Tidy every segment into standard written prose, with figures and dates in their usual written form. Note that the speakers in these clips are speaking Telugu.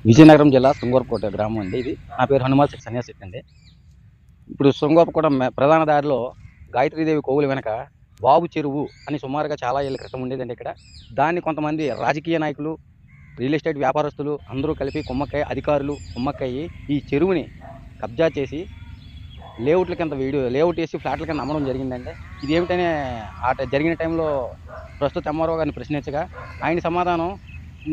విజయనగరం జిల్లా శృంగవరపుకోట గ్రామం అండి. ఇది నా పేరు హనుమాన్ సన్యాసి అండి. ఇప్పుడు శృంగవరపుకోట ప్రధాన దారిలో గాయత్రీదేవి కోవుల వెనక బాబు చెరువు అని సుమారుగా చాలా ఏళ్ళ క్రితం ఉండేదండి. ఇక్కడ దాన్ని కొంతమంది రాజకీయ నాయకులు, రియల్ ఎస్టేట్ వ్యాపారస్తులు అందరూ కలిపి అధికారులు కుమ్మక్కయ్యి ఈ చెరువుని కబ్జా చేసి లేఅవుట్ల కింద లేఅవుట్ వేసి ఫ్లాట్ల కింద అమ్మడం జరిగిందండి. ఇది ఏమిటనే జరిగిన టైంలో ప్రస్తుత ఎంఆర్ఓ గారిని ప్రశ్నించగా ఆయన సమాధానం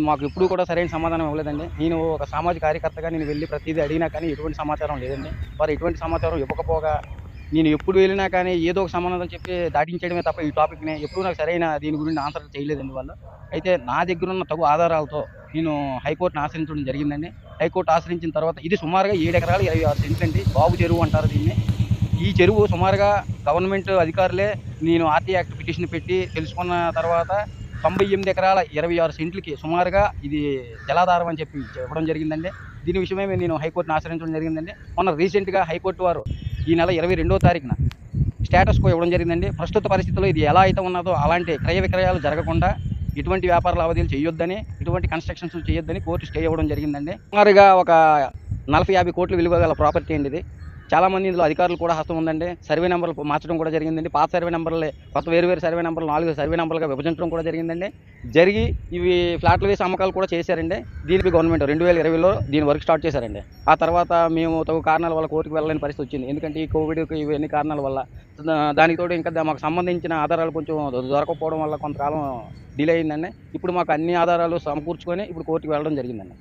మాకు ఎప్పుడు కూడా సరైన సమాధానం ఇవ్వలేదండి. నేను ఒక సామాజిక కార్యకర్తగా నేను వెళ్ళి ప్రతిదీ అడిగినా కానీ ఎటువంటి సమాచారం లేదండి. వారు ఎటువంటి సమాచారం ఇవ్వకపోగా నేను ఎప్పుడు వెళ్ళినా కానీ ఏదో ఒక సమాధానం చెప్పి దాటించడమే తప్ప ఈ టాపిక్ని ఎప్పుడు నాకు సరైన దీని గురించి ఆన్సర్ చేయలేదండి వాళ్ళు. అయితే నా దగ్గర ఉన్న తగు ఆధారాలతో నేను హైకోర్టును ఆశ్రయించడం జరిగిందండి. హైకోర్టు ఆశ్రయించిన తర్వాత ఇది సుమారుగా 7 ఎకరాలు 26 సెంట్లు అండి. బాబు చెరువు అంటారు దీన్ని. ఈ చెరువు సుమారుగా గవర్నమెంట్ అధికారులే నేను ఆర్టీ యాక్ట్ పిటిషన్ పెట్టి తెలుసుకున్న తర్వాత 98 ఎకరాల 26 సెంట్లకి సుమారుగా ఇది జలాధారం అని చెప్పి ఇవ్వడం జరిగిందండి. దీని విషయమే నేను హైకోర్టును ఆశ్రయించడం జరిగిందండి. మొన్న రీసెంట్గా హైకోర్టు వారు ఈ నెల 22వ తారీఖున స్టేటస్ కో ఇవ్వడం జరిగిందండి. ప్రస్తుత పరిస్థితుల్లో ఇది ఎలా అయితే ఉన్నదో అలాంటి క్రయ విక్రయాలు జరగకుండా ఇటువంటి వ్యాపార లావాదేవీలు చేయొద్దని, ఇటువంటి కన్స్ట్రక్షన్స్ చేయొద్దని కోర్టు స్టే ఇవ్వడం జరిగిందండి. సుమారుగా ఒక 40-50 కోట్ల విలువ గల ప్రాపర్టీ అండి ఇది. చాలామంది ఇందులో అధికారులు కూడా హస్తం ఉందండి. సర్వే నెంబర్లు మార్చడం కూడా జరిగిందండి. పాత సర్వే నెంబర్లే కొత్త వేరు సర్వే నెంబర్లు 4 సర్వే నెంబర్లుగా విభజించడం కూడా జరిగిందండి. ఇవి ఫ్లాట్లు వేసి అమ్మకాలు కూడా చేశారండి. దీనికి గవర్నమెంట్ 2020లో దీని వర్క్ స్టార్ట్ చేశారండి. ఆ తర్వాత మేము తగు కారణాల వల్ల కోర్టుకు వెళ్ళలేని పరిస్థితి వచ్చింది. ఎందుకంటే ఈ కోవిడ్కి ఇవన్నీ కారణాల వల్ల దానికి తోడు ఇంకా మాకు సంబంధించిన ఆధారాలు కొంచెం దొరకకపోవడం వల్ల కొంతకాలం డిలే అయిందండి. ఇప్పుడు మాకు అన్ని ఆధారాలు సమకూర్చుకొని ఇప్పుడు కోర్టుకు వెళ్ళడం జరిగిందండి.